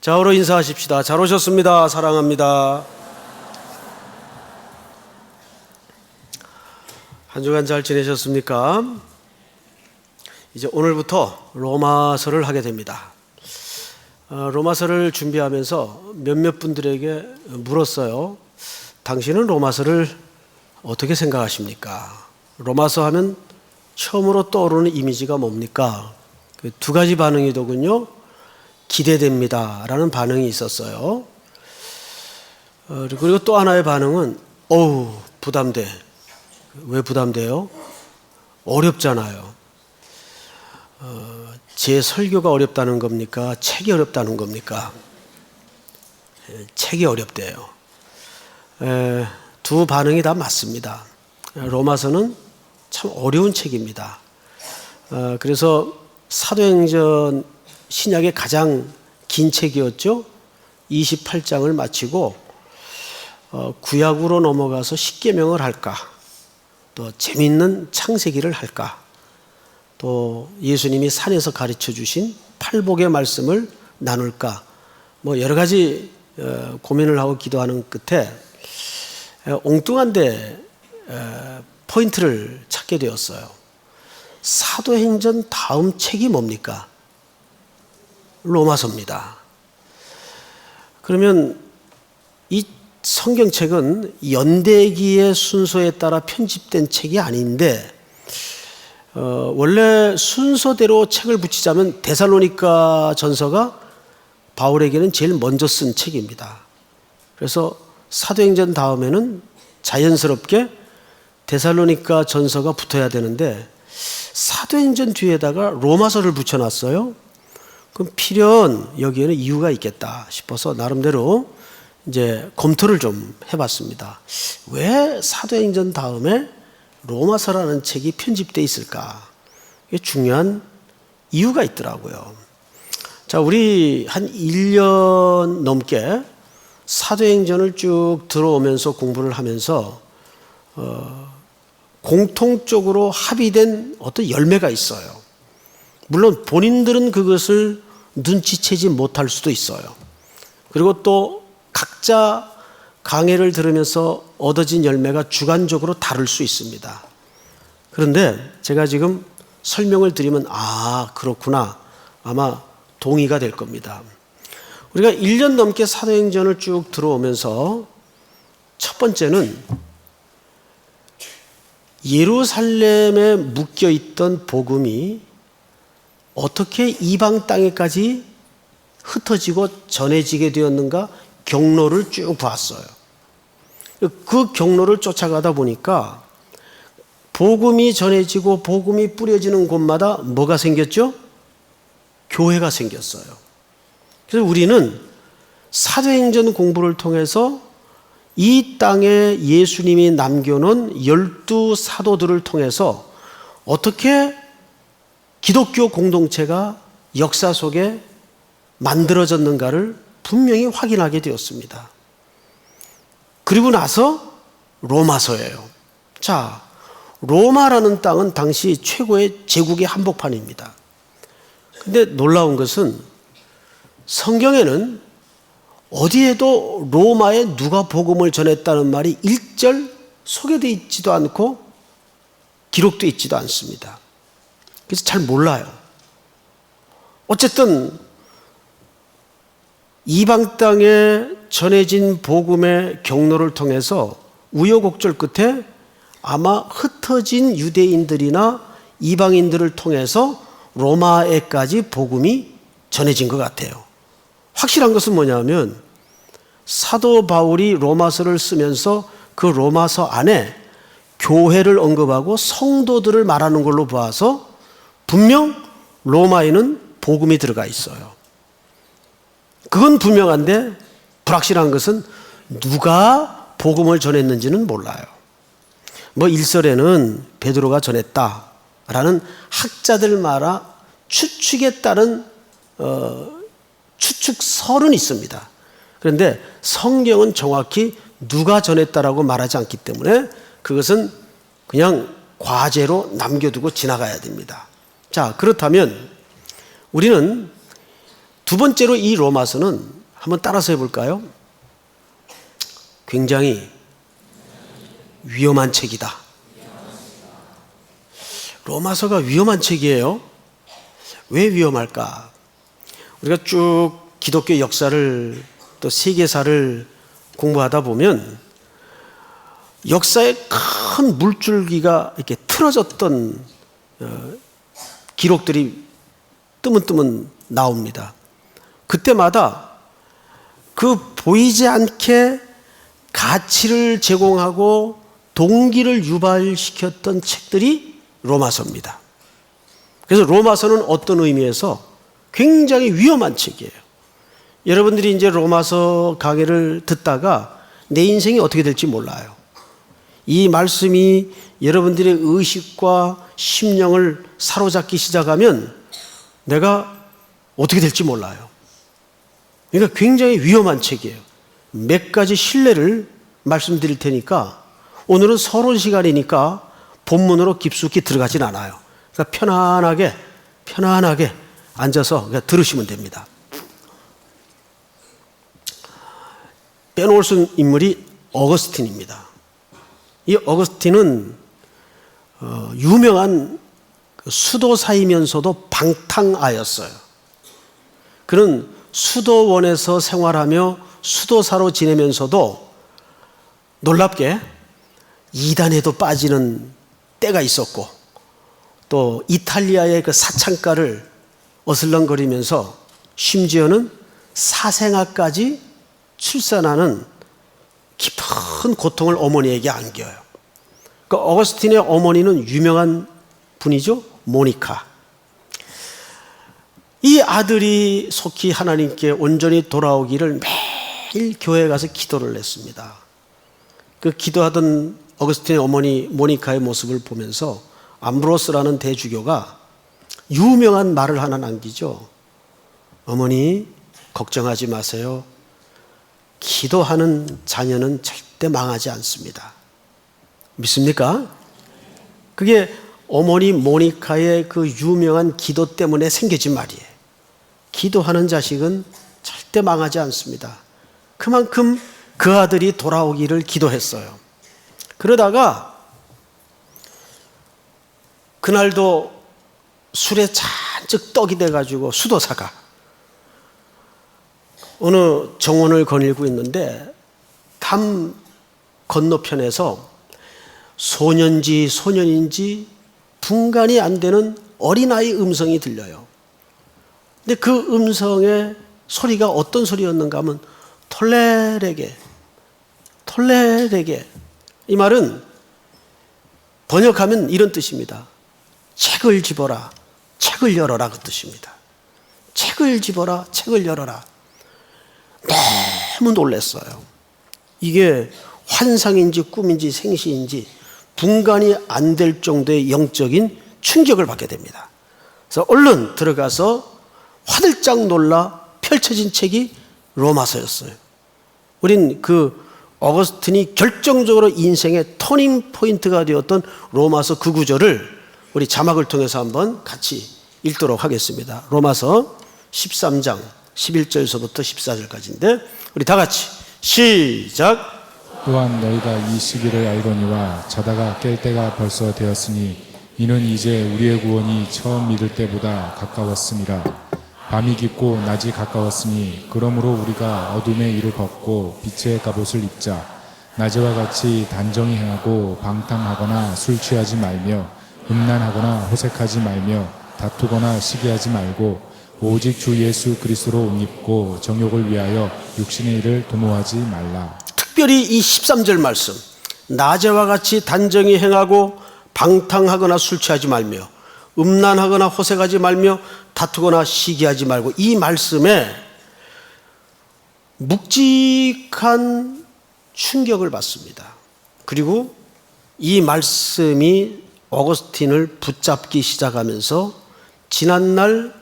좌우로 인사하십시다. 잘 오셨습니다. 사랑합니다. 한 주간 잘 지내셨습니까? 이제 오늘부터 로마서를 하게 됩니다. 로마서를 준비하면서 몇몇 분들에게 물었어요. 당신은 로마서를 어떻게 생각하십니까? 로마서 하면 처음으로 떠오르는 이미지가 뭡니까? 두 가지 반응이더군요. 기대됩니다 라는 반응이 있었어요. 그리고 또 하나의 반응은 어우 부담돼. 왜 부담돼요? 어렵잖아요. 제 설교가 어렵다는 겁니까? 책이 어렵다는 겁니까? 책이 어렵대요. 두 반응이 다 맞습니다. 로마서는 참 어려운 책입니다. 그래서 사도행전 신약의 가장 긴 책이었죠. 28장을 마치고 구약으로 넘어가서 십계명을 할까, 또 재미있는 창세기를 할까, 또 예수님이 산에서 가르쳐 주신 팔복의 말씀을 나눌까, 뭐 여러 가지 고민을 하고 기도하는 끝에 엉뚱한데 포인트를 찾게 되었어요. 사도행전 다음 책이 뭡니까? 로마서입니다. 그러면 이 성경책은 연대기의 순서에 따라 편집된 책이 아닌데 원래 순서대로 책을 붙이자면 데살로니가 전서가 바울에게는 제일 먼저 쓴 책입니다. 그래서 사도행전 다음에는 자연스럽게 데살로니가 전서가 붙어야 되는데 사도행전 뒤에다가 로마서를 붙여놨어요. 그럼 필연 여기에는 이유가 있겠다 싶어서 나름대로 이제 검토를 좀 해봤습니다. 왜 사도행전 다음에 로마서라는 책이 편집되어 있을까? 이게 중요한 이유가 있더라고요. 자, 우리 한 1년 넘게 사도행전을 쭉 들어오면서 공부를 하면서 공통적으로 합의된 어떤 열매가 있어요. 물론 본인들은 그것을 눈치채지 못할 수도 있어요. 그리고 또 각자 강해를 들으면서 얻어진 열매가 주관적으로 다를 수 있습니다. 그런데 제가 지금 설명을 드리면 그렇구나 아마 동의가 될 겁니다. 우리가 1년 넘게 사도행전을 쭉 들어오면서 첫 번째는 예루살렘에 묶여있던 복음이 어떻게 이방 땅에까지 흩어지고 전해지게 되었는가 경로를 쭉 봤어요. 그 경로를 쫓아가다 보니까 복음이 전해지고 복음이 뿌려지는 곳마다 뭐가 생겼죠? 교회가 생겼어요. 그래서 우리는 사도행전 공부를 통해서 이 땅에 예수님이 남겨놓은 12사도들을 통해서 어떻게 기독교 공동체가 역사 속에 만들어졌는가를 분명히 확인하게 되었습니다. 그리고 나서 로마서예요. 자, 로마라는 땅은 당시 최고의 제국의 한복판입니다. 근데 놀라운 것은 성경에는 어디에도 로마에 누가 복음을 전했다는 말이 일절 소개되어 있지도 않고 기록되어 있지도 않습니다. 그래서 잘 몰라요. 어쨌든 이방 땅에 전해진 복음의 경로를 통해서 우여곡절 끝에 아마 흩어진 유대인들이나 이방인들을 통해서 로마에까지 복음이 전해진 것 같아요. 확실한 것은 뭐냐면 사도 바울이 로마서를 쓰면서 그 로마서 안에 교회를 언급하고 성도들을 말하는 걸로 봐서 분명 로마에는 복음이 들어가 있어요. 그건 분명한데 불확실한 것은 누가 복음을 전했는지는 몰라요. 뭐 일설에는 베드로가 전했다라는 학자들마다 추측에 따른 추측설은 있습니다. 그런데 성경은 정확히 누가 전했다라고 말하지 않기 때문에 그것은 그냥 과제로 남겨두고 지나가야 됩니다. 자, 그렇다면 우리는 두 번째로 이 로마서는 한번 따라서 해볼까요? 굉장히 위험한 책이다. 로마서가 위험한 책이에요. 왜 위험할까? 우리가 쭉 기독교 역사를 또 세계사를 공부하다 보면 역사에 큰 물줄기가 이렇게 틀어졌던 기록들이 뜨문뜨문 나옵니다. 그때마다 그 보이지 않게 가치를 제공하고 동기를 유발시켰던 책들이 로마서입니다. 그래서 로마서는 어떤 의미에서 굉장히 위험한 책이에요. 여러분들이 이제 로마서 강의를 듣다가 내 인생이 어떻게 될지 몰라요. 이 말씀이 여러분들의 의식과 심령을 사로잡기 시작하면 내가 어떻게 될지 몰라요. 그러니까 굉장히 위험한 책이에요. 몇 가지 신뢰를 말씀드릴 테니까 오늘은 서론 시간이니까 본문으로 깊숙이 들어가진 않아요. 그러니까 편안하게 앉아서 그냥 들으시면 됩니다. 빼놓을 수 있는 인물이 어거스틴입니다. 이 어거스틴은 유명한 수도사이면서도 방탕아였어요. 그는 수도원에서 생활하며 수도사로 지내면서도 놀랍게 이단에도 빠지는 때가 있었고 또 이탈리아의 그 사창가를 어슬렁거리면서 심지어는 사생아까지 출산하는 깊은 고통을 어머니에게 안겨요. 그 어거스틴의 어머니는 유명한 분이죠. 모니카. 이 아들이 속히 하나님께 온전히 돌아오기를 매일 교회에 가서 기도를 했습니다. 그 기도하던 어거스틴의 어머니 모니카의 모습을 보면서 암브로스라는 대주교가 유명한 말을 하나 남기죠. 어머니, 걱정하지 마세요. 기도하는 자녀는 절대 망하지 않습니다. 믿습니까? 그게 어머니 모니카의 그 유명한 기도 때문에 생겨진 말이에요. 기도하는 자식은 절대 망하지 않습니다. 그만큼 그 아들이 돌아오기를 기도했어요. 그러다가 그날도 술에 잔뜩 떡이 돼가지고 수도사가 어느 정원을 거닐고 있는데 담 건너편에서 소년인지 소년인지 분간이 안 되는 어린아이 음성이 들려요. 근데 그 음성의 소리가 어떤 소리였는가 하면 톨레레게 이 말은 번역하면 이런 뜻입니다. 책을 집어라, 책을 열어라 그 뜻입니다. 책을 집어라, 책을 열어라. 너무 놀랐어요. 이게 환상인지 꿈인지 생시인지 분간이 안 될 정도의 영적인 충격을 받게 됩니다. 그래서 얼른 들어가서 화들짝 놀라 펼쳐진 책이 로마서였어요. 우린 그 어거스틴이 결정적으로 인생의 터닝 포인트가 되었던 로마서 그 구절을 우리 자막을 통해서 한번 같이 읽도록 하겠습니다. 로마서 13장 11절서부터 14절까지인데 우리 다 같이 시작. 또한 너희가 이 시기를 알거니와 자다가 깰 때가 벌써 되었으니 이는 이제 우리의 구원이 처음 믿을 때보다 가까웠음이라. 밤이 깊고 낮이 가까웠으니 그러므로 우리가 어둠의 일을 벗고 빛의 갑옷을 입자. 낮에와 같이 단정히 행하고 방탕하거나 술 취하지 말며 음란하거나 호색하지 말며 다투거나 시기하지 말고 오직 주 예수 그리스도로 옷 입고 정욕을 위하여 육신의 일을 도모하지 말라. 특별히 이 13절 말씀, 낮에와 같이 단정히 행하고 방탕하거나 술 취하지 말며 음란하거나 호색하지 말며 다투거나 시기하지 말고, 이 말씀에 묵직한 충격을 받습니다. 그리고 이 말씀이 어거스틴을 붙잡기 시작하면서 지난날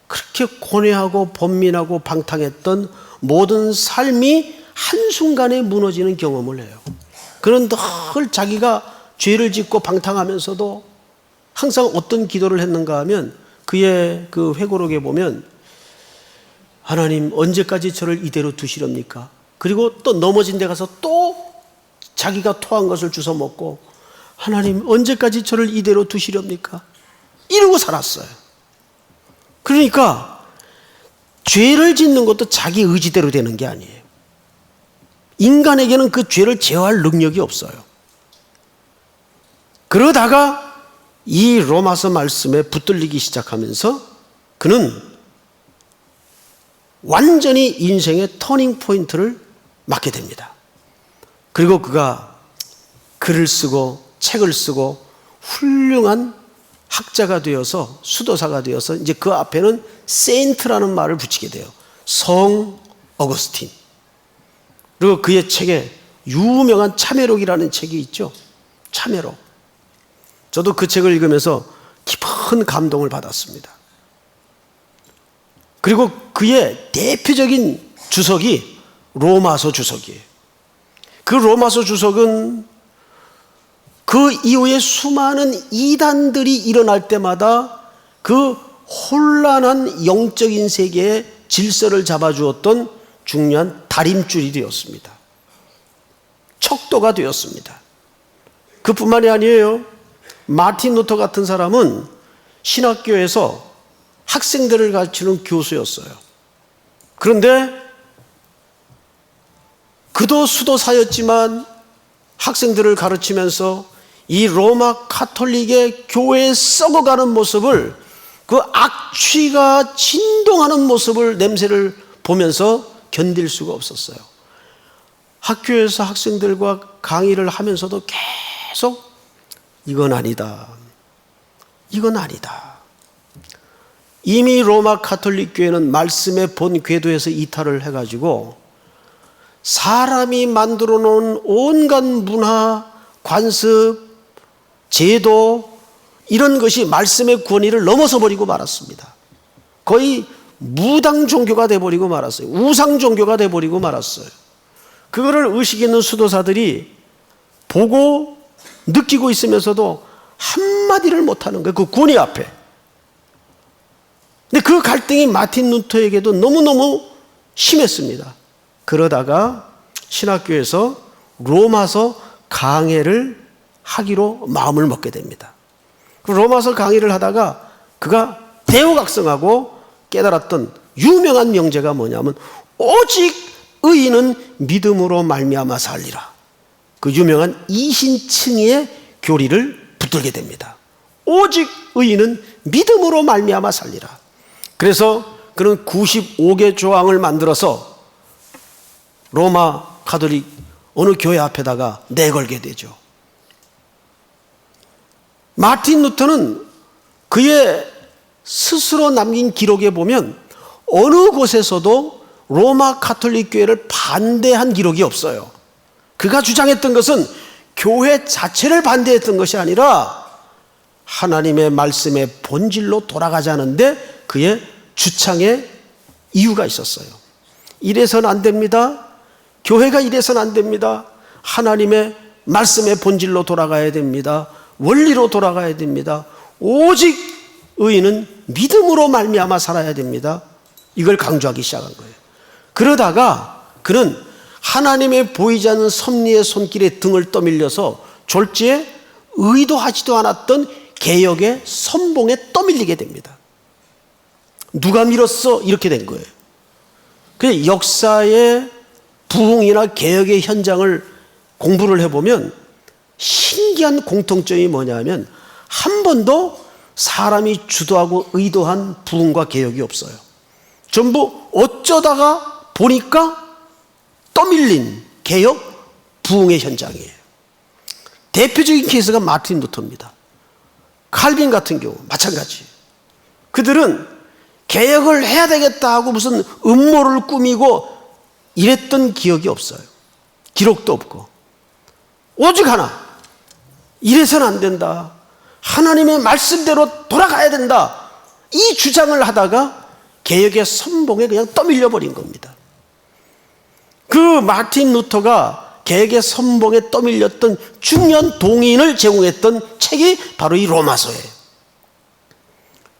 그렇게 고뇌하고 번민하고 방탕했던 모든 삶이 한순간에 무너지는 경험을 해요. 그는 늘 자기가 죄를 짓고 방탕하면서도 항상 어떤 기도를 했는가 하면 그의 그 회고록에 보면 하나님 언제까지 저를 이대로 두시렵니까? 그리고 또 넘어진 데 가서 또 자기가 토한 것을 주워 먹고 하나님 언제까지 저를 이대로 두시렵니까? 이러고 살았어요. 그러니까 죄를 짓는 것도 자기 의지대로 되는 게 아니에요. 인간에게는 그 죄를 제어할 능력이 없어요. 그러다가 이 로마서 말씀에 붙들리기 시작하면서 그는 완전히 인생의 터닝 포인트를 맞게 됩니다. 그리고 그가 글을 쓰고 책을 쓰고 훌륭한 학자가 되어서 수도사가 되어서 이제 그 앞에는 세인트라는 말을 붙이게 돼요. 성 어거스틴. 그리고 그의 책에 유명한 참회록이라는 책이 있죠. 참회록. 저도 그 책을 읽으면서 깊은 감동을 받았습니다. 그리고 그의 대표적인 주석이 로마서 주석이에요. 그 로마서 주석은 그 이후에 수많은 이단들이 일어날 때마다 그 혼란한 영적인 세계의 질서를 잡아주었던 중요한 다림줄이 되었습니다. 척도가 되었습니다. 그뿐만이 아니에요. 마틴 루터 같은 사람은 신학교에서 학생들을 가르치는 교수였어요. 그런데 그도 수도사였지만 학생들을 가르치면서 이 로마 카톨릭의 교회에 썩어가는 모습을, 그 악취가 진동하는 모습을, 냄새를 보면서 견딜 수가 없었어요. 학교에서 학생들과 강의를 하면서도 계속 이건 아니다, 이건 아니다. 이미 로마 카톨릭 교회는 말씀의 본 궤도에서 이탈을 해가지고 사람이 만들어 놓은 온갖 문화, 관습, 제도, 이런 것이 말씀의 권위를 넘어서 버리고 말았습니다. 거의 무당 종교가 돼버리고 말았어요. 우상 종교가 돼버리고 말았어요. 그거를 의식 있는 수도사들이 보고 느끼고 있으면서도 한마디를 못하는 거예요. 그 권위 앞에. 근데 그 갈등이 마틴 루터에게도 너무너무 심했습니다. 그러다가 신학교에서 로마서 강해를 하기로 마음을 먹게 됩니다. 그 로마서 강의를 하다가 그가 대우각성하고 깨달았던 유명한 명제가 뭐냐면 오직 의인은 믿음으로 말미암아 살리라. 그 유명한 이신칭의의 교리를 붙들게 됩니다. 오직 의인은 믿음으로 말미암아 살리라. 그래서 그는 95개 조항을 만들어서 로마 가톨릭 어느 교회 앞에다가 내걸게 되죠. 마틴 루터는 그의 스스로 남긴 기록에 보면 어느 곳에서도 로마 가톨릭 교회를 반대한 기록이 없어요. 그가 주장했던 것은 교회 자체를 반대했던 것이 아니라 하나님의 말씀의 본질로 돌아가자는데 그의 주창의 이유가 있었어요. 이래서는 안 됩니다. 교회가 이래서는 안 됩니다. 하나님의 말씀의 본질로 돌아가야 됩니다. 원리로 돌아가야 됩니다. 오직 의인은 믿음으로 말미암아 살아야 됩니다. 이걸 강조하기 시작한 거예요. 그러다가 그는 하나님의 보이지 않는 섭리의 손길에 등을 떠밀려서 졸지에 의도하지도 않았던 개혁의 선봉에 떠밀리게 됩니다. 누가 밀었어? 이렇게 된 거예요. 그 역사의 부흥이나 개혁의 현장을 공부를 해보면 신기한 공통점이 뭐냐면 한 번도 사람이 주도하고 의도한 부흥과 개혁이 없어요. 전부 어쩌다가 보니까 떠밀린 개혁, 부흥의 현장이에요. 대표적인 케이스가 마틴 루터입니다. 칼빈 같은 경우 마찬가지. 그들은 개혁을 해야 되겠다 하고 무슨 음모를 꾸미고 이랬던 기억이 없어요. 기록도 없고. 오직 하나, 이래서는 안 된다. 하나님의 말씀대로 돌아가야 된다. 이 주장을 하다가 개혁의 선봉에 그냥 떠밀려 버린 겁니다. 그 마틴 루터가 개혁의 선봉에 떠밀렸던 중요한 동인을 제공했던 책이 바로 이 로마서예요.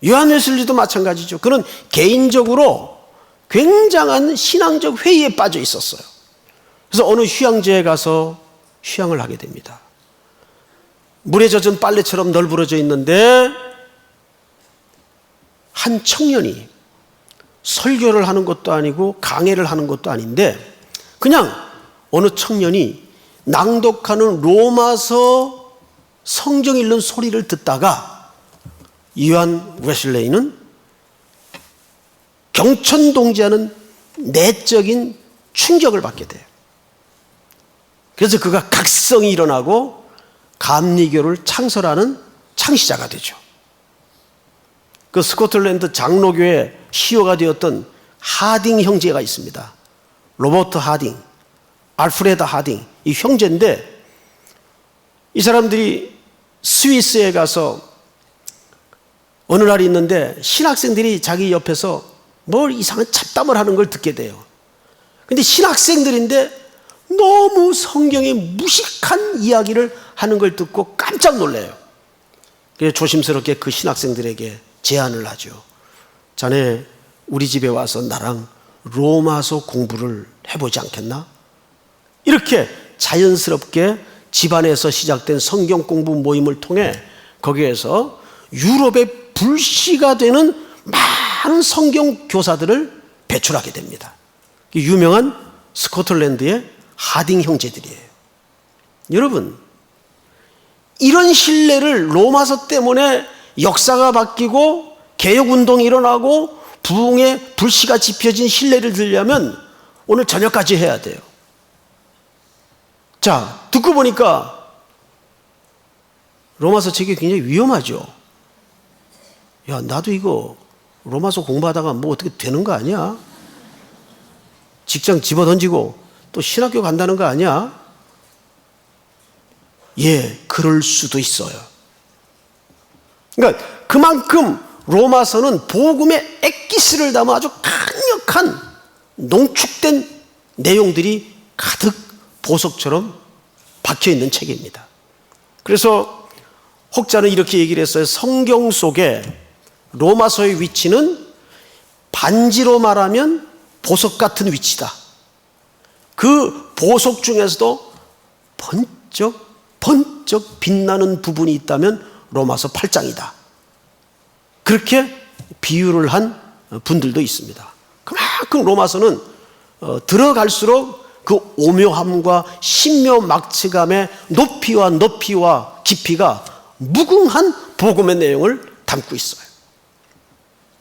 요한 웨슬리도 마찬가지죠. 그는 개인적으로 굉장한 신앙적 회의에 빠져 있었어요. 그래서 어느 휴양지에 가서 휴양을 하게 됩니다. 물에 젖은 빨래처럼 널브러져 있는데 한 청년이 설교를 하는 것도 아니고 강해를 하는 것도 아닌데 그냥 어느 청년이 낭독하는 로마서 성경 읽는 소리를 듣다가 요한 웨슬레이는 경천동지하는 내적인 충격을 받게 돼요. 그래서 그가 각성이 일어나고 감리교를 창설하는 창시자가 되죠. 그 스코틀랜드 장로교의 시효가 되었던 하딩 형제가 있습니다. 로버트 하딩, 알프레드 하딩, 이 형제인데 이 사람들이 스위스에 가서 어느 날이 있는데 신학생들이 자기 옆에서 뭘 이상한 잡담을 하는 걸 듣게 돼요. 근데 신학생들인데 너무 성경의 무식한 이야기를 하는 걸 듣고 깜짝 놀래요. 그래서 조심스럽게 그 신학생들에게 제안을 하죠. 자네 우리 집에 와서 나랑 로마서 공부를 해보지 않겠나? 이렇게 자연스럽게 집안에서 시작된 성경 공부 모임을 통해 거기에서 유럽의 불씨가 되는 많은 성경 교사들을 배출하게 됩니다. 유명한 스코틀랜드의 하딩 형제들이에요. 여러분, 이런 신뢰를 로마서 때문에 역사가 바뀌고 개혁운동이 일어나고 부흥의 불씨가 지펴진 신뢰를 들려면 오늘 저녁까지 해야 돼요. 자, 듣고 보니까 로마서 책이 굉장히 위험하죠. 야, 나도 이거 로마서 공부하다가 뭐 어떻게 되는 거 아니야? 직장 집어던지고 또 신학교 간다는 거 아니야? 예, 그럴 수도 있어요. 그러니까 그만큼 로마서는 복음의 엑기스를 담아 아주 강력한 농축된 내용들이 가득 보석처럼 박혀있는 책입니다. 그래서 혹자는 이렇게 얘기를 했어요. 성경 속에 로마서의 위치는 반지로 말하면 보석 같은 위치다. 그 보석 중에서도 번쩍 빛나는 부분이 있다면 로마서 8장이다. 그렇게 비유를 한 분들도 있습니다. 그만큼 로마서는 들어갈수록 그 오묘함과 신묘막측함의 높이와 깊이가 무궁한 복음의 내용을 담고 있어요.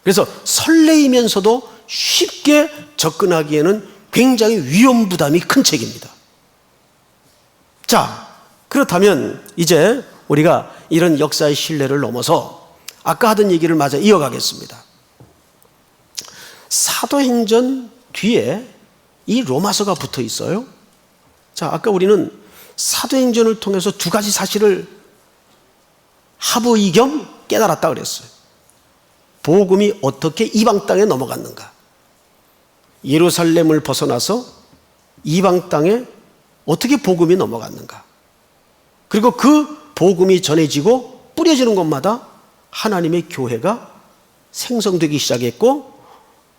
그래서 설레이면서도 쉽게 접근하기에는 굉장히 위험부담이 큰 책입니다. 자, 그렇다면 이제 우리가 이런 역사의 신뢰를 넘어서 아까 하던 얘기를 마저 이어가겠습니다. 사도행전 뒤에 이 로마서가 붙어 있어요. 자, 아까 우리는 사도행전을 통해서 두 가지 사실을 하부이겸 깨달았다 그랬어요. 복음이 어떻게 이방 땅에 넘어갔는가? 예루살렘을 벗어나서 이방 땅에 어떻게 복음이 넘어갔는가? 그리고 그 복음이 전해지고 뿌려지는 곳마다 하나님의 교회가 생성되기 시작했고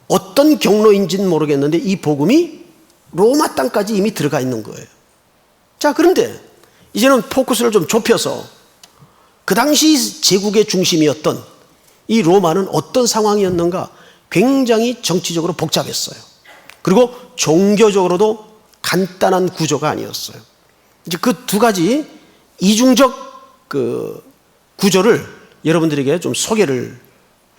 어떤 경로인지는 모르겠는데 이 복음이 로마 땅까지 이미 들어가 있는 거예요. 자, 그런데 이제는 포커스를 좀 좁혀서 그 당시 제국의 중심이었던 이 로마는 어떤 상황이었는가? 굉장히 정치적으로 복잡했어요. 그리고 종교적으로도 간단한 구조가 아니었어요. 이제 그 두 가지 이중적 그 구조를 여러분들에게 좀 소개를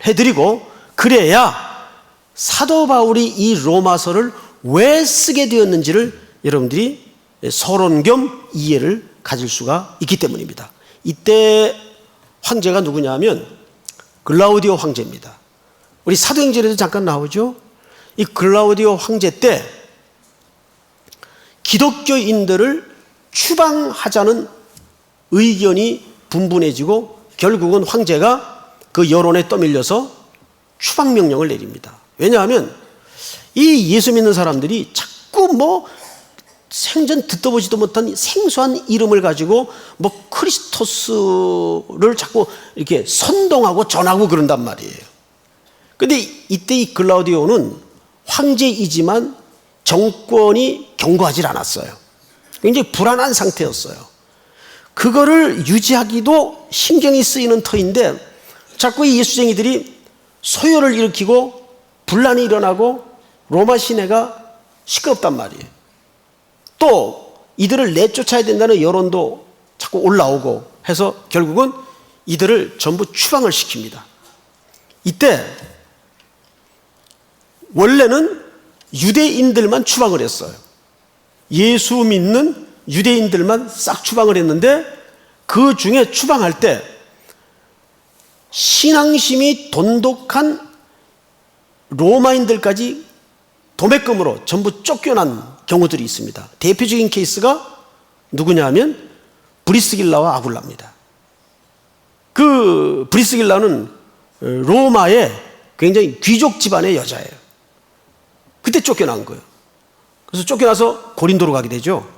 해드리고 그래야 사도 바울이 이 로마서를 왜 쓰게 되었는지를 여러분들이 서론 겸 이해를 가질 수가 있기 때문입니다. 이때 황제가 누구냐면 글라우디오 황제입니다. 우리 사도행전에도 잠깐 나오죠. 이 글라우디오 황제 때 기독교인들을 추방하자는 의견이 분분해지고 결국은 황제가 그 여론에 떠밀려서 추방명령을 내립니다. 왜냐하면 이 예수 믿는 사람들이 자꾸 뭐 생전 듣도 보지도 못한 생소한 이름을 가지고 뭐 크리스토스를 자꾸 이렇게 선동하고 전하고 그런단 말이에요. 근데 이때 이 글라우디오는 황제이지만 정권이 견고하지 않았어요. 굉장히 불안한 상태였어요. 그거를 유지하기도 신경이 쓰이는 터인데 자꾸 이 예수쟁이들이 소요를 일으키고 분란이 일어나고 로마 시내가 시끄럽단 말이에요. 또 이들을 내쫓아야 된다는 여론도 자꾸 올라오고 해서 결국은 이들을 전부 추방을 시킵니다. 이때 원래는 유대인들만 추방을 했어요. 예수 믿는 유대인들만 싹 추방을 했는데 그 중에 추방할 때 신앙심이 돈독한 로마인들까지 도매금으로 전부 쫓겨난 경우들이 있습니다. 대표적인 케이스가 누구냐 하면 브리스길라와 아굴라입니다. 그 브리스길라는 로마의 굉장히 귀족 집안의 여자예요. 그때 쫓겨난 거예요. 그래서 쫓겨나서 고린도로 가게 되죠.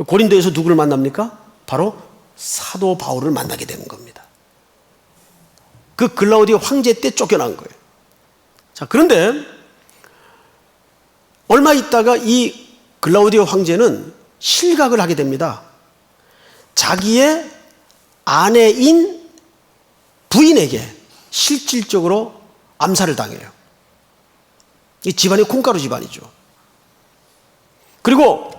고린도에서 누구를 만납니까? 바로 사도 바울을 만나게 되는 겁니다. 그 글라우디오 황제 때 쫓겨난 거예요. 자, 그런데 얼마 있다가 이 글라우디오 황제는 실각을 하게 됩니다. 자기의 아내인 부인에게 실질적으로 암살을 당해요. 이 집안이 콩가루 집안이죠. 그리고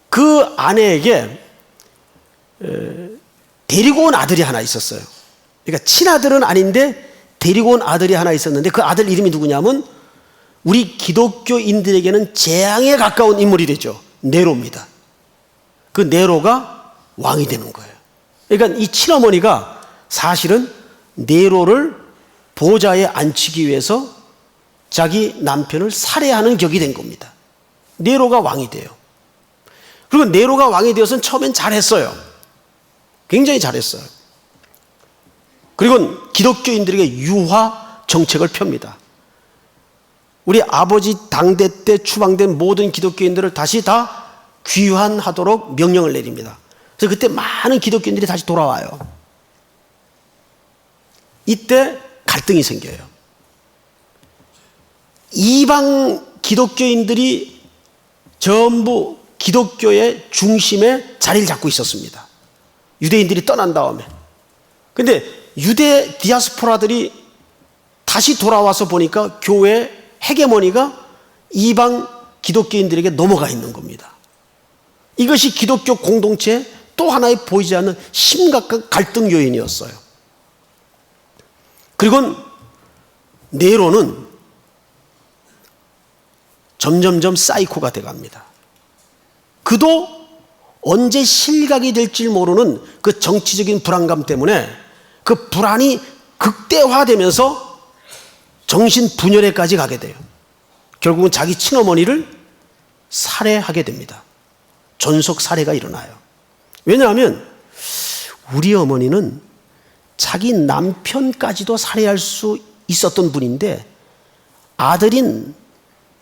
그 아내에게 데리고 온 아들이 하나 있었어요. 그러니까 친아들은 아닌데 데리고 온 아들이 하나 있었는데 그 아들 이름이 누구냐면 우리 기독교인들에게는 재앙에 가까운 인물이 되죠. 네로입니다. 그 네로가 왕이 되는 거예요. 그러니까 이 친어머니가 사실은 네로를 보좌에 앉히기 위해서 자기 남편을 살해하는 격이 된 겁니다. 네로가 왕이 돼요. 그리고 네로가 왕이 되어서는 처음엔 잘했어요. 굉장히 잘했어요. 그리고 기독교인들에게 유화 정책을 펴니다. 우리 아버지 당대 때 추방된 모든 기독교인들을 다시 다 귀환하도록 명령을 내립니다. 그래서 그때 많은 기독교인들이 다시 돌아와요. 이때 갈등이 생겨요. 이방 기독교인들이 전부 기독교의 중심에 자리를 잡고 있었습니다. 유대인들이 떠난 다음에. 근데 유대 디아스포라들이 다시 돌아와서 보니까 교회 헤게모니가 이방 기독교인들에게 넘어가 있는 겁니다. 이것이 기독교 공동체의 또 하나의 보이지 않는 심각한 갈등 요인이었어요. 그리고 네로는 점점점 사이코가 돼갑니다. 그도 언제 실각이 될지 모르는 그 정치적인 불안감 때문에 그 불안이 극대화되면서 정신분열에까지 가게 돼요. 결국은 자기 친어머니를 살해하게 됩니다. 존속 살해가 일어나요. 왜냐하면 우리 어머니는 자기 남편까지도 살해할 수 있었던 분인데 아들인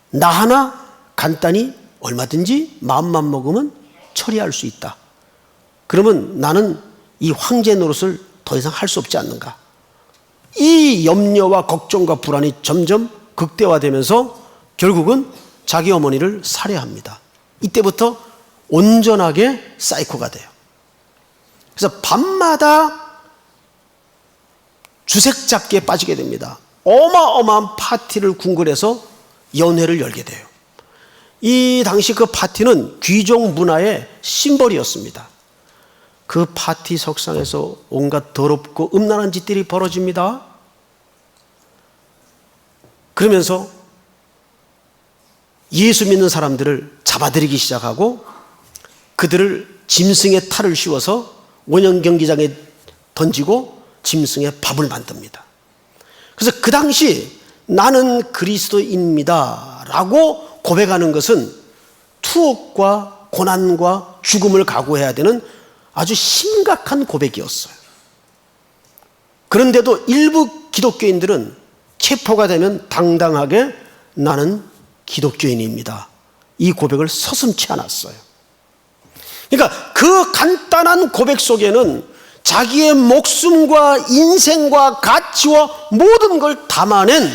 나 하나 간단히 얼마든지 마음만 먹으면 처리할 수 있다. 그러면 나는 이 황제 노릇을 더 이상 할 수 없지 않는가. 이 염려와 걱정과 불안이 점점 극대화되면서 결국은 자기 어머니를 살해합니다. 이때부터 온전하게 사이코가 돼요. 그래서 밤마다 주색 잡기에 빠지게 됩니다. 어마어마한 파티를 궁궐에서 연회를 열게 돼요. 이 당시 그 파티는 귀족 문화의 심벌이었습니다. 그 파티 석상에서 온갖 더럽고 음란한 짓들이 벌어집니다. 그러면서 예수 믿는 사람들을 잡아들이기 시작하고 그들을 짐승의 탈을 씌워서 원형 경기장에 던지고 짐승의 밥을 만듭니다. 그래서 그 당시 나는 그리스도인입니다 라고 고백하는 것은 투옥과 고난과 죽음을 각오해야 되는 아주 심각한 고백이었어요. 그런데도 일부 기독교인들은 체포가 되면 당당하게 나는 기독교인입니다. 이 고백을 서슴지 않았어요. 그러니까 그 간단한 고백 속에는 자기의 목숨과 인생과 가치와 모든 걸 담아낸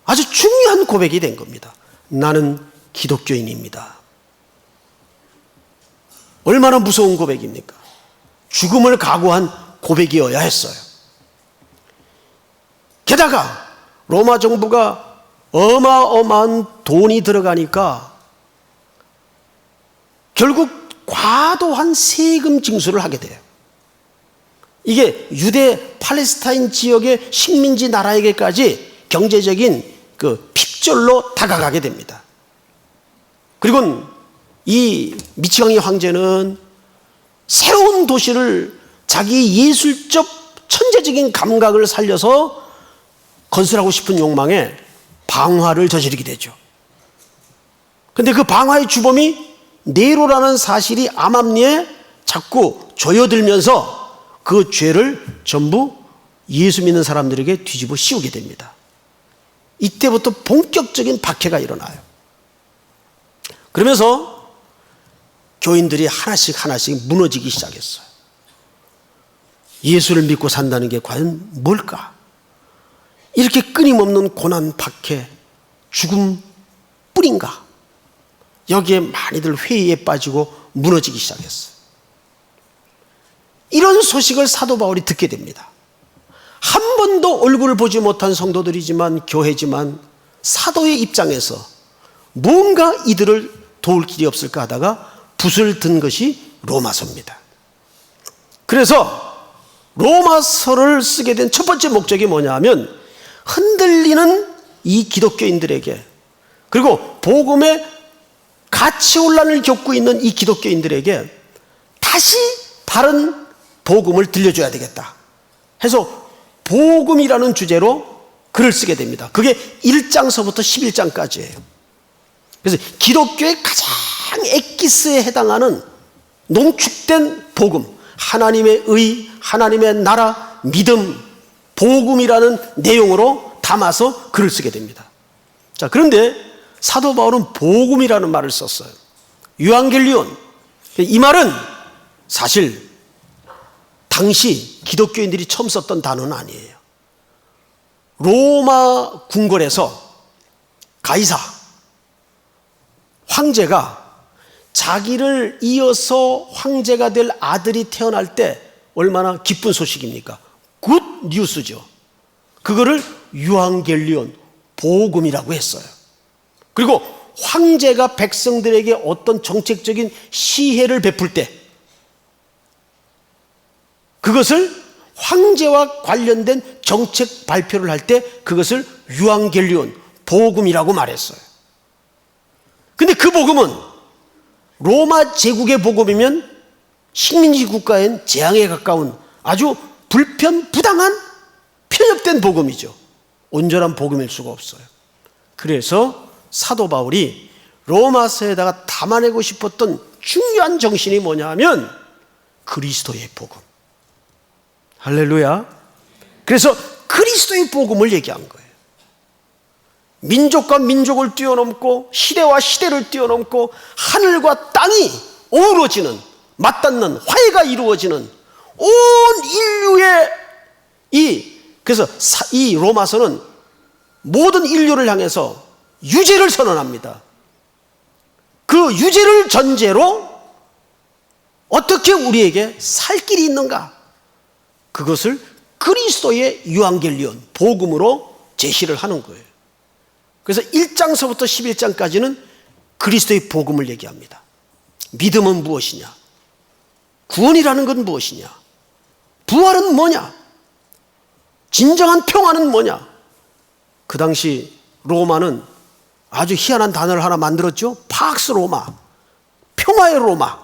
아주 중요한 고백이 된 겁니다. 나는 기독교인입니다. 얼마나 무서운 고백입니까? 죽음을 각오한 고백이어야 했어요. 게다가 로마 정부가 어마어마한 돈이 들어가니까 결국 과도한 세금 징수를 하게 돼요. 이게 유대 팔레스타인 지역의 식민지 나라에게까지 경제적인 그 핍절로 다가가게 됩니다. 그리고 이 미치광이 황제는 새로운 도시를 자기 예술적 천재적인 감각을 살려서 건설하고 싶은 욕망에 방화를 저지르게 되죠. 그런데 그 방화의 주범이 네로라는 사실이 암암리에 자꾸 조여들면서 그 죄를 전부 예수 믿는 사람들에게 뒤집어 씌우게 됩니다. 이때부터 본격적인 박해가 일어나요. 그러면서 교인들이 하나씩 무너지기 시작했어요. 예수를 믿고 산다는 게 과연 뭘까? 이렇게 끊임없는 고난, 박해, 죽음 뿐인가? 여기에 많이들 회의에 빠지고 무너지기 시작했어요. 이런 소식을 사도 바울이 듣게 됩니다. 한 번도 얼굴을 보지 못한 성도들이지만, 교회지만 사도의 입장에서 뭔가 이들을 도울 길이 없을까 하다가 붓을 든 것이 로마서입니다. 그래서 로마서를 쓰게 된 첫 번째 목적이 뭐냐 하면, 흔들리는 이 기독교인들에게, 그리고 복음의 가치혼란을 겪고 있는 이 기독교인들에게 다시 바른 복음을 들려줘야 되겠다 해서 복음이라는 주제로 글을 쓰게 됩니다. 그게 1장서부터 11장까지예요. 그래서 기독교의 가장 엑기스에 해당하는 농축된 복음, 하나님의 의, 하나님의 나라, 믿음, 복음이라는 내용으로 담아서 글을 쓰게 됩니다. 자, 그런데 사도 바울은 복음이라는 말을 썼어요. 유앙겔리온. 이 말은 사실 당시 기독교인들이 처음 썼던 단어는 아니에요. 로마 궁궐에서 가이사 황제가 자기를 이어서 황제가 될 아들이 태어날 때 얼마나 기쁜 소식입니까? 굿 뉴스죠. 그거를 유앙겔리온, 복음이라고 했어요. 그리고 황제가 백성들에게 어떤 정책적인 시혜를 베풀 때 그것을 황제와 관련된 정책 발표를 할 때 그것을 유앙겔리온, 복음이라고 말했어요. 근데 그 복음은 로마 제국의 복음이면 식민지 국가엔 재앙에 가까운 아주 불편부당한 편협된 복음이죠. 온전한 복음일 수가 없어요. 그래서 사도 바울이 로마서에다가 담아내고 싶었던 중요한 정신이 뭐냐 하면 그리스도의 복음. 할렐루야. 그래서 그리스도의 복음을 얘기한 거예요. 민족과 민족을 뛰어넘고 시대와 시대를 뛰어넘고 하늘과 땅이 어우러지는, 맞닿는 화해가 이루어지는 온 인류의 그래서 이 로마서는 모든 인류를 향해서 유죄를 선언합니다. 그 유죄를 전제로 어떻게 우리에게 살 길이 있는가? 그것을 그리스도의 유앙겔리온, 복음으로 제시를 하는 거예요. 그래서 1장서부터 11장까지는 그리스도의 복음을 얘기합니다. 믿음은 무엇이냐? 구원이라는 건 무엇이냐? 부활은 뭐냐? 진정한 평화는 뭐냐? 그 당시 로마는 아주 희한한 단어를 하나 만들었죠. 팍스 로마, 평화의 로마.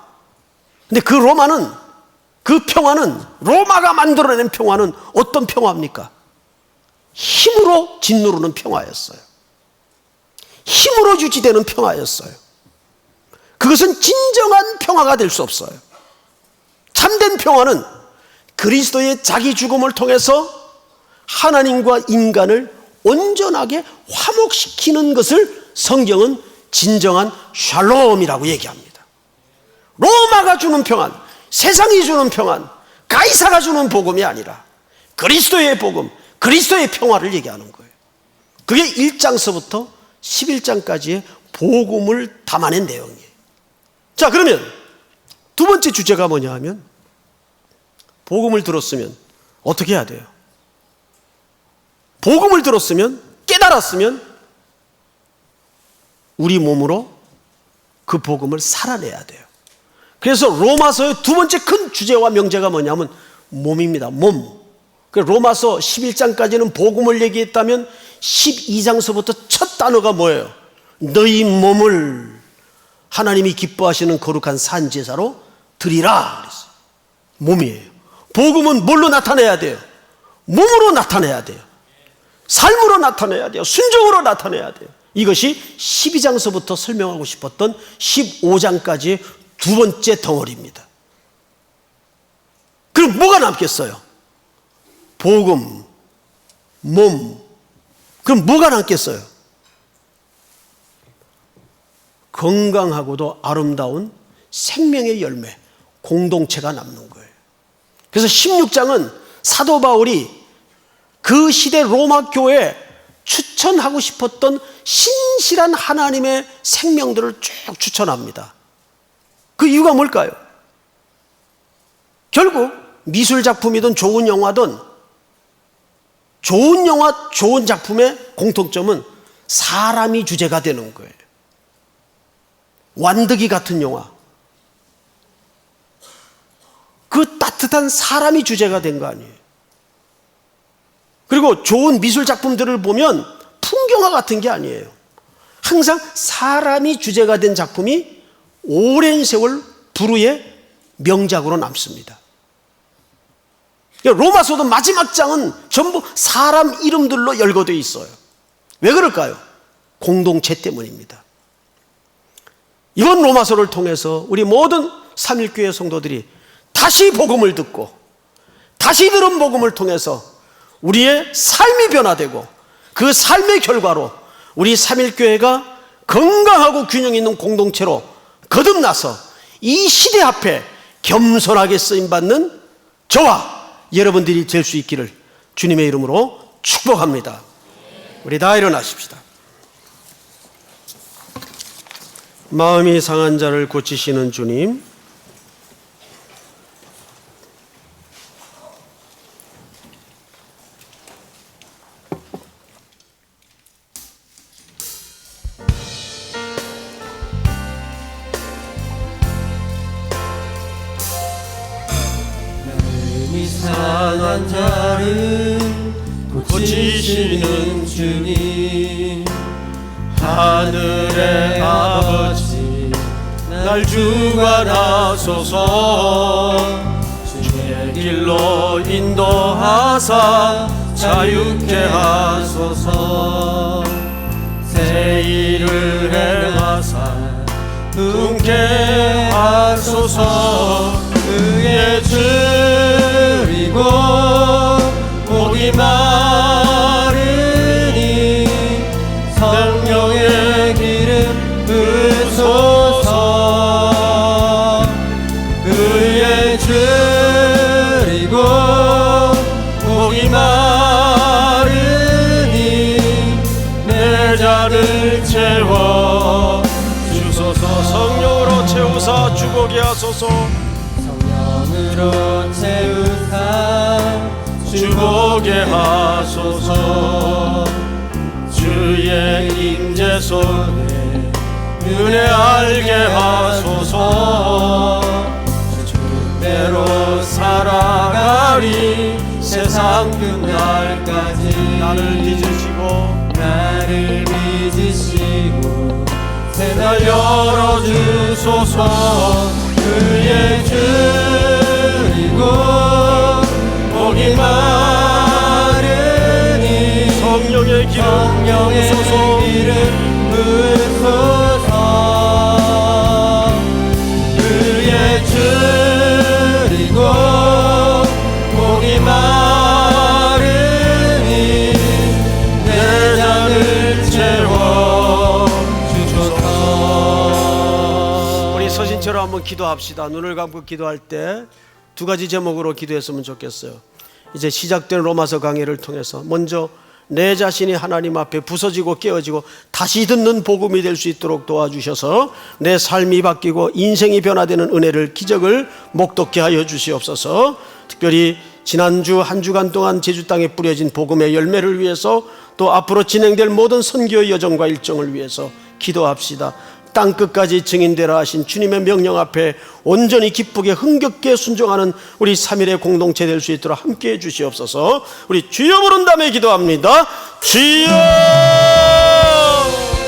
근데 그 로마는, 그 평화는, 로마가 만들어낸 평화는 어떤 평화입니까? 힘으로 짓누르는 평화였어요. 힘으로 유지되는 평화였어요. 그것은 진정한 평화가 될 수 없어요. 참된 평화는 그리스도의 자기 죽음을 통해서 하나님과 인간을 온전하게 화목시키는 것을 성경은 진정한 샬롬이라고 얘기합니다. 로마가 주는 평안, 세상이 주는 평안, 가이사가 주는 복음이 아니라 그리스도의 복음, 그리스도의 평화를 얘기하는 거예요. 그게 1장서부터 11장까지의 복음을 담아낸 내용이에요. 자, 그러면 두 번째 주제가 뭐냐 하면, 복음을 들었으면 어떻게 해야 돼요? 복음을 들었으면, 깨달았으면 우리 몸으로 그 복음을 살아내야 돼요. 그래서 로마서의 두 번째 큰 주제와 명제가 뭐냐면 몸입니다. 몸. 로마서 11장까지는 복음을 얘기했다면 12장서부터 첫 단어가 뭐예요? 너희 몸을 하나님이 기뻐하시는 거룩한 산제사로 드리라 그랬어요. 몸이에요. 복음은 뭘로 나타내야 돼요? 몸으로 나타내야 돼요. 삶으로 나타내야 돼요. 순종으로 나타내야 돼요. 이것이 12장서부터 설명하고 싶었던 15장까지의 두 번째 덩어리입니다. 그럼 뭐가 남겠어요? 복음, 몸. 그럼 뭐가 남겠어요? 건강하고도 아름다운 생명의 열매, 공동체가 남는 거예요. 그래서 16장은 사도 바울이 그 시대 로마 교회에 추천하고 싶었던 신실한 하나님의 생명들을 쭉 추천합니다. 그 이유가 뭘까요? 결국 미술 작품이든 좋은 영화든 좋은 영화, 좋은 작품의 공통점은 사람이 주제가 되는 거예요. 완득이 같은 영화, 그 따뜻한 사람이 주제가 된 거 아니에요. 그리고 좋은 미술 작품들을 보면 풍경화 같은 게 아니에요. 항상 사람이 주제가 된 작품이 오랜 세월 불후의 명작으로 남습니다. 로마서도 마지막 장은 전부 사람 이름들로 열거되어 있어요. 왜 그럴까요? 공동체 때문입니다. 이번 로마서를 통해서 우리 모든 삼일교회 성도들이 다시 복음을 듣고 다시 들은 복음을 통해서 우리의 삶이 변화되고 그 삶의 결과로 우리 삼일교회가 건강하고 균형 있는 공동체로 거듭나서 이 시대 앞에 겸손하게 쓰임받는 저와 여러분들이 될 수 있기를 주님의 이름으로 축복합니다. 우리 다 일어나십시다. 마음이 상한 자를 고치시는 주님, 상한 자를 고치시는 주님, 하늘의 아버지 날 주관하소서. 주의 길로 인도하사 자유케 하소서. 새 일을 행하사 은케 하소서. 의에 줄이고 목이 마르니 성령의 기름 부으소서. 의에 줄이고 목이 마르니 내 잔을 채워 주소서. 성령으로 채우사 주보게 하소서. 성령으로 채우사 주보게 하소서. 주의 임재 속에 은혜 알게 하소서. 주대로 살아가리 세상 끝날까지. 나를 빚으시고 새날 열어주소서. 그의 줄이고 목이 마르니 성령의 기름 부으소서. 그의 줄이고 목이 마르니 내 잔을 채워 주소서. 서신처럼 한번 기도합시다. 눈을 감고 기도할 때 두 가지 제목으로 기도했으면 좋겠어요. 이제 시작된 로마서 강의를 통해서 먼저 내 자신이 하나님 앞에 부서지고 깨어지고 다시 듣는 복음이 될 수 있도록 도와주셔서 내 삶이 바뀌고 인생이 변화되는 은혜를, 기적을 목독게 하여 주시옵소서. 특별히 지난주 한 주간 동안 제주 땅에 뿌려진 복음의 열매를 위해서, 또 앞으로 진행될 모든 선교의 여정과 일정을 위해서 기도합시다. 땅끝까지 증인되라 하신 주님의 명령 앞에 온전히 기쁘게 흥겹게 순종하는 우리 3일의 공동체 될 수 있도록 함께해 주시옵소서. 우리 주여 부른 다음에 기도합니다. 주여!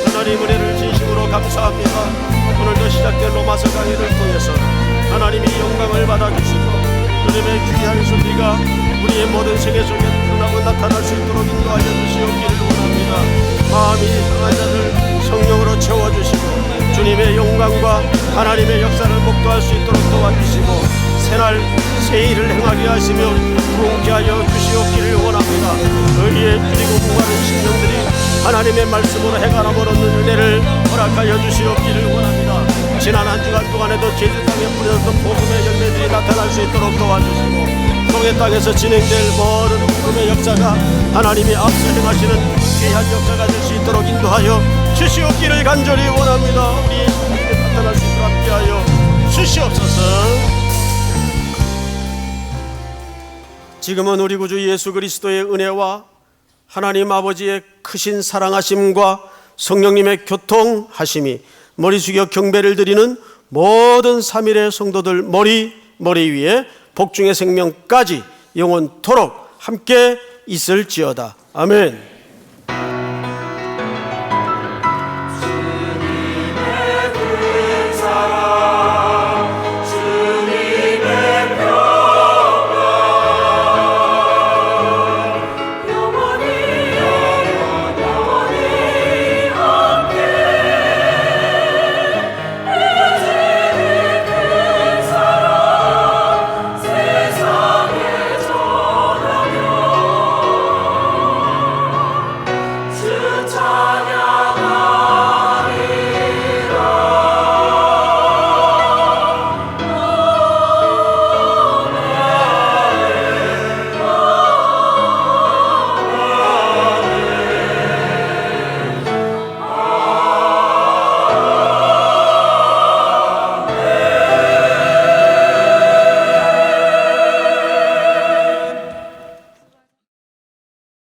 하나님 은혜를 진심으로 감사합니다. 오늘도 시작된 로마서 강의를 통해서 하나님이 영광을 받아주시고 주님의 귀한 섭리가 우리의 모든 세계 속에 드러나고 나타날 수 있도록 인도하여 주시옵기를 원합니다. 마음이 상한 자들 성령으로 채워주시고 주님의 영광과 하나님의 역사를 목도할 수 있도록 도와주시고 새날 새 일을 행하게 하시며 부흥케 하여 주시옵기를 원합니다. 의에 누리고 부하는 심령들이 하나님의 말씀으로 해가람을 얻는 은혜를 허락하여 주시옵기를 원합니다. 지난 한 주간 동안에도 제주 땅에 뿌려졌던 복음의 열매들이 나타날 수 있도록 도와주시고 동해 땅에서 진행될 모든 복음의 역사가 하나님이 앞서 행하시는 귀한 역사가 될 수 있도록 인도하여 주시옵기를 간절히 원합니다. 우리의 삶에 나타날 수 있도록 함께하여 주시옵소서. 지금은 우리 구주 예수 그리스도의 은혜와 하나님 아버지의 크신 사랑하심과 성령님의 교통하심이 머리 숙여 경배를 드리는 모든 3일의 성도들 머리 위에 복중의 생명까지 영원토록 함께 있을지어다. 아멘.